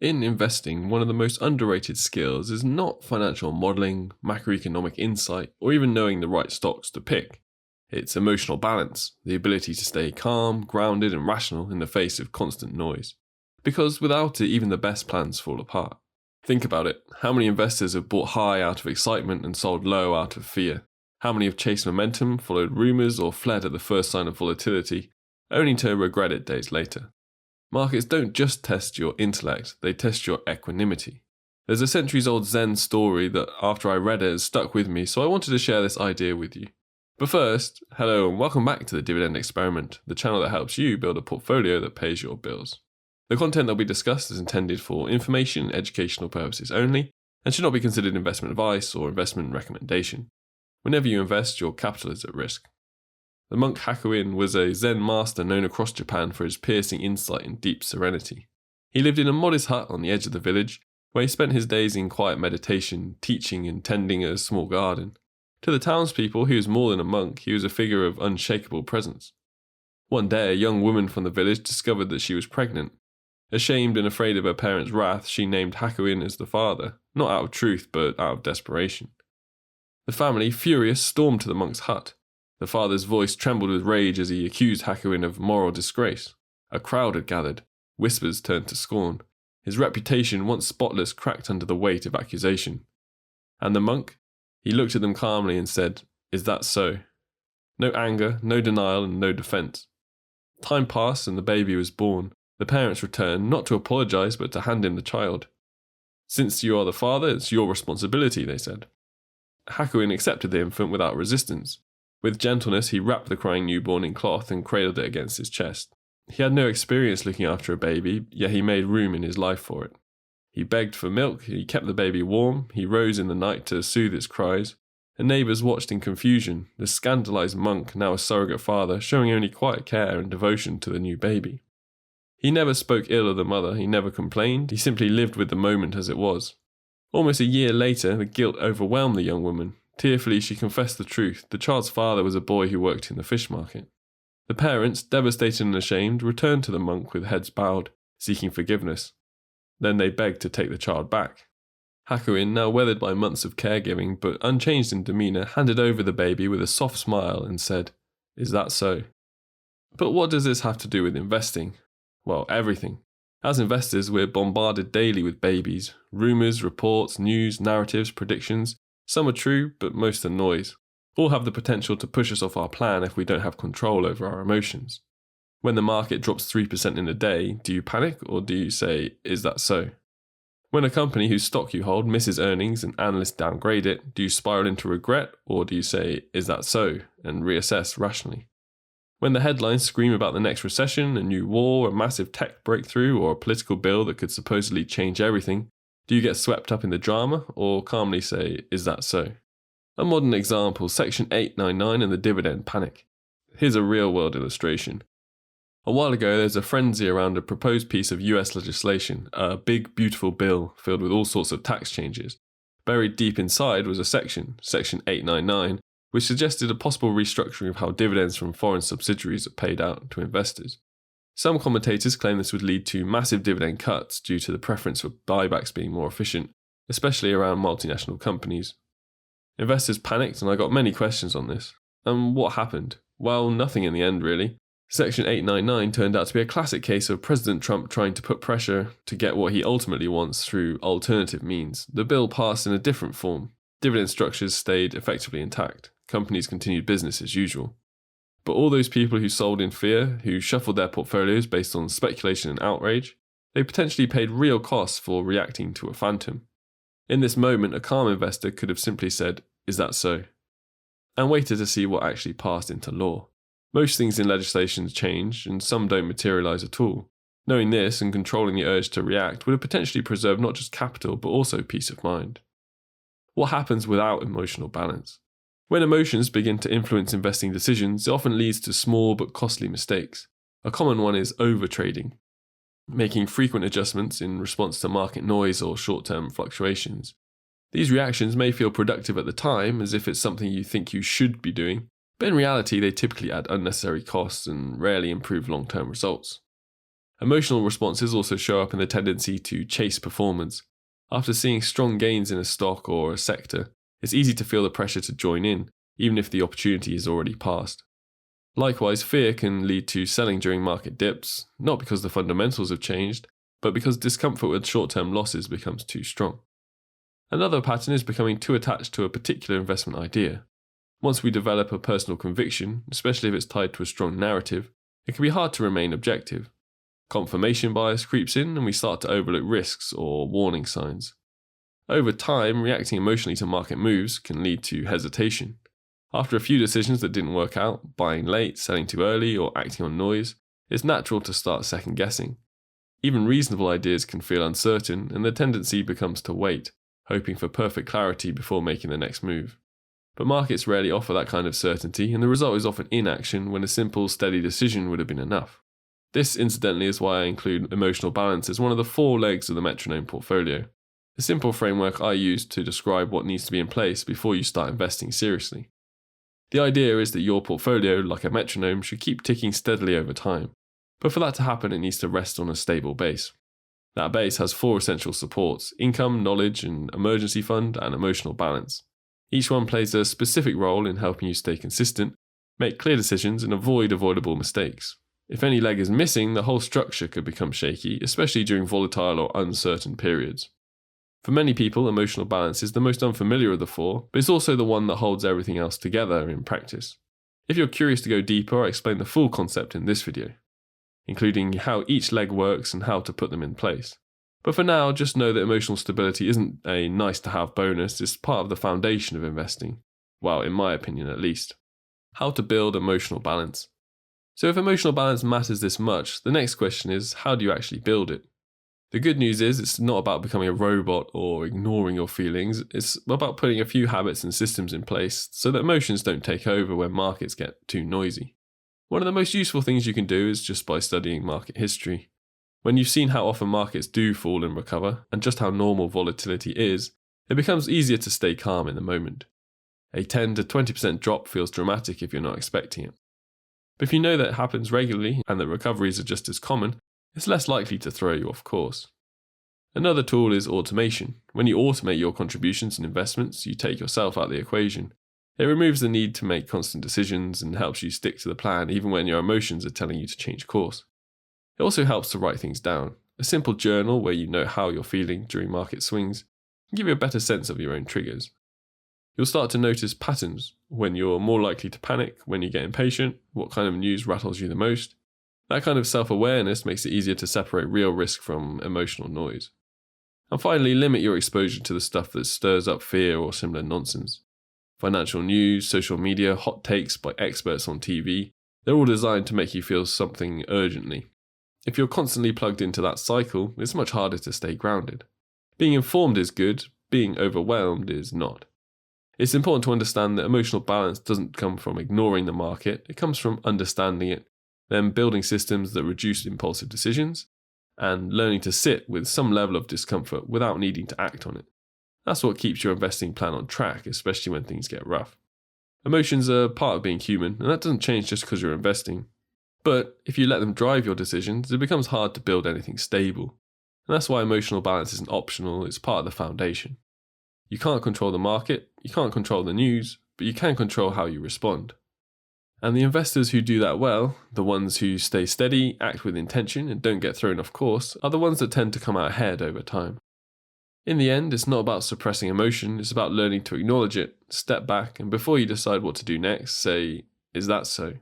In investing, one of the most underrated skills is not financial modeling, macroeconomic insight, or even knowing the right stocks to pick. It's emotional balance, the ability to stay calm, grounded, and rational in the face of constant noise. Because without it, even the best plans fall apart. Think about it. How many investors have bought high out of excitement and sold low out of fear? How many have chased momentum, followed rumours, or fled at the first sign of volatility, only to regret it days later? Markets don't just test your intellect, they test your equanimity. There's a centuries-old Zen story that after I read it has stuck with me, so I wanted to share this idea with you. But first, hello and welcome back to the Dividend Experiment, the channel that helps you build a portfolio that pays your bills. The content that we discussed is intended for information and educational purposes only, and should not be considered investment advice or investment recommendation. Whenever you invest, your capital is at risk. The monk Hakuin was a Zen master known across Japan for his piercing insight and deep serenity. He lived in a modest hut on the edge of the village, where he spent his days in quiet meditation, teaching and tending a small garden. To the townspeople, he was more than a monk, he was a figure of unshakable presence. One day, a young woman from the village discovered that she was pregnant. Ashamed and afraid of her parents' wrath, she named Hakuin as the father, not out of truth, but out of desperation. The family, furious, stormed to the monk's hut. The father's voice trembled with rage as he accused Hakuin of moral disgrace. A crowd had gathered. Whispers turned to scorn. His reputation, once spotless, cracked under the weight of accusation. And the monk? He looked at them calmly and said, "Is that so?" No anger, no denial, and no defense. Time passed and the baby was born. The parents returned, not to apologize, but to hand him the child. "Since you are the father, it's your responsibility," they said. Hakuin accepted the infant without resistance. With gentleness, he wrapped the crying newborn in cloth and cradled it against his chest. He had no experience looking after a baby, yet he made room in his life for it. He begged for milk, he kept the baby warm, he rose in the night to soothe its cries, and neighbours watched in confusion, the scandalised monk, now a surrogate father, showing only quiet care and devotion to the new baby. He never spoke ill of the mother, he never complained, he simply lived with the moment as it was. Almost a year later, the guilt overwhelmed the young woman. Tearfully, she confessed the truth. The child's father was a boy who worked in the fish market. The parents, devastated and ashamed, returned to the monk with heads bowed, seeking forgiveness. Then they begged to take the child back. Hakuin, now weathered by months of caregiving but unchanged in demeanour, handed over the baby with a soft smile and said, "Is that so?" But what does this have to do with investing? Well, everything. As investors, we're bombarded daily with babies, rumours, reports, news, narratives, predictions. Some are true, but most are noise. All have the potential to push us off our plan if we don't have control over our emotions. When the market drops 3% in a day, do you panic or do you say, "Is that so?" When a company whose stock you hold misses earnings and analysts downgrade it, do you spiral into regret or do you say, "Is that so?" and reassess rationally? When the headlines scream about the next recession, a new war, a massive tech breakthrough, or a political bill that could supposedly change everything, do you get swept up in the drama, or calmly say, "Is that so?" A modern example, Section 899 and the dividend panic. Here's a real-world illustration. A while ago, there's a frenzy around a proposed piece of US legislation, a big, beautiful bill filled with all sorts of tax changes. Buried deep inside was a section, Section 899, which suggested a possible restructuring of how dividends from foreign subsidiaries are paid out to investors. Some commentators claim this would lead to massive dividend cuts due to the preference for buybacks being more efficient, especially around multinational companies. Investors panicked and I got many questions on this. And what happened? Well, nothing in the end really. Section 899 turned out to be a classic case of President Trump trying to put pressure to get what he ultimately wants through alternative means. The bill passed in a different form. Dividend structures stayed effectively intact. Companies continued business as usual. But all those people who sold in fear, who shuffled their portfolios based on speculation and outrage, they potentially paid real costs for reacting to a phantom. In this moment, a calm investor could have simply said, "Is that so?" and waited to see what actually passed into law. Most things in legislation change, and some don't materialise at all. Knowing this and controlling the urge to react would have potentially preserved not just capital, but also peace of mind. What happens without emotional balance? When emotions begin to influence investing decisions, it often leads to small but costly mistakes. A common one is overtrading, making frequent adjustments in response to market noise or short-term fluctuations. These reactions may feel productive at the time, as if it's something you think you should be doing, but in reality they typically add unnecessary costs and rarely improve long-term results. Emotional responses also show up in the tendency to chase performance. After seeing strong gains in a stock or a sector, it's easy to feel the pressure to join in, even if the opportunity is already past. Likewise, fear can lead to selling during market dips, not because the fundamentals have changed, but because discomfort with short-term losses becomes too strong. Another pattern is becoming too attached to a particular investment idea. Once we develop a personal conviction, especially if it's tied to a strong narrative, it can be hard to remain objective. Confirmation bias creeps in and we start to overlook risks or warning signs. Over time, reacting emotionally to market moves can lead to hesitation. After a few decisions that didn't work out, buying late, selling too early, or acting on noise, it's natural to start second guessing. Even reasonable ideas can feel uncertain, and the tendency becomes to wait, hoping for perfect clarity before making the next move. But markets rarely offer that kind of certainty, and the result is often inaction when a simple, steady decision would have been enough. This, incidentally, is why I include emotional balance as one of the 4 legs of the metronome portfolio, a simple framework I use to describe what needs to be in place before you start investing seriously. The idea is that your portfolio, like a metronome, should keep ticking steadily over time, but for that to happen it needs to rest on a stable base. That base has 4 essential supports: income, knowledge, an emergency fund, and emotional balance. Each one plays a specific role in helping you stay consistent, make clear decisions, and avoid avoidable mistakes. If any leg is missing, the whole structure could become shaky, especially during volatile or uncertain periods. For many people, emotional balance is the most unfamiliar of the 4, but it's also the one that holds everything else together in practice. If you're curious to go deeper, I explain the full concept in this video, including how each leg works and how to put them in place. But for now, just know that emotional stability isn't a nice-to-have bonus, it's part of the foundation of investing. Well, in my opinion at least. How to build emotional balance. So if emotional balance matters this much, the next question is, how do you actually build it? The good news is it's not about becoming a robot or ignoring your feelings, it's about putting a few habits and systems in place so that emotions don't take over when markets get too noisy. One of the most useful things you can do is just by studying market history. When you've seen how often markets do fall and recover, and just how normal volatility is, it becomes easier to stay calm in the moment. A 10 to 20% drop feels dramatic if you're not expecting it. But if you know that it happens regularly and that recoveries are just as common, it's less likely to throw you off course. Another tool is automation. When you automate your contributions and investments, you take yourself out of the equation. It removes the need to make constant decisions and helps you stick to the plan even when your emotions are telling you to change course. It also helps to write things down. A simple journal where you know how you're feeling during market swings can give you a better sense of your own triggers. You'll start to notice patterns, when you're more likely to panic, when you get impatient, what kind of news rattles you the most. That kind of self-awareness makes it easier to separate real risk from emotional noise. And finally, limit your exposure to the stuff that stirs up fear or similar nonsense. Financial news, social media, hot takes by experts on TV, they're all designed to make you feel something urgently. If you're constantly plugged into that cycle, it's much harder to stay grounded. Being informed is good, being overwhelmed is not. It's important to understand that emotional balance doesn't come from ignoring the market, it comes from understanding it, then building systems that reduce impulsive decisions, and learning to sit with some level of discomfort without needing to act on it. That's what keeps your investing plan on track, especially when things get rough. Emotions are part of being human, and that doesn't change just because you're investing. But if you let them drive your decisions, it becomes hard to build anything stable. And that's why emotional balance isn't optional, it's part of the foundation. You can't control the market, you can't control the news, but you can control how you respond. And the investors who do that well, the ones who stay steady, act with intention, and don't get thrown off course, are the ones that tend to come out ahead over time. In the end, it's not about suppressing emotion, it's about learning to acknowledge it, step back, and before you decide what to do next, say, "Is that so?"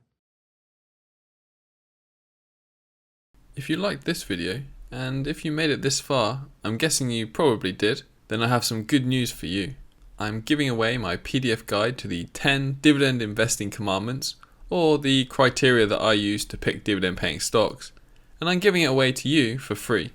If you liked this video, and if you made it this far, I'm guessing you probably did, then I have some good news for you. I'm giving away my PDF guide to the 10 dividend investing commandments, or the criteria that I use to pick dividend paying stocks, and I'm giving it away to you for free.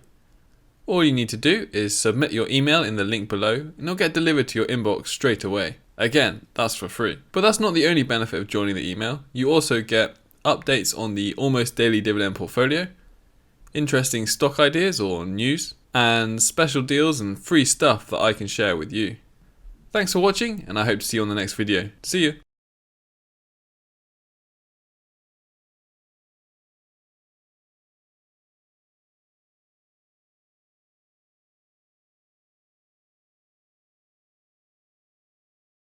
All you need to do is submit your email in the link below and it'll get delivered to your inbox straight away. Again, that's for free. But that's not the only benefit of joining the email. You also get updates on the almost daily dividend portfolio, interesting stock ideas or news, and special deals and free stuff that I can share with you. Thanks for watching, and I hope to see you on the next video. See you!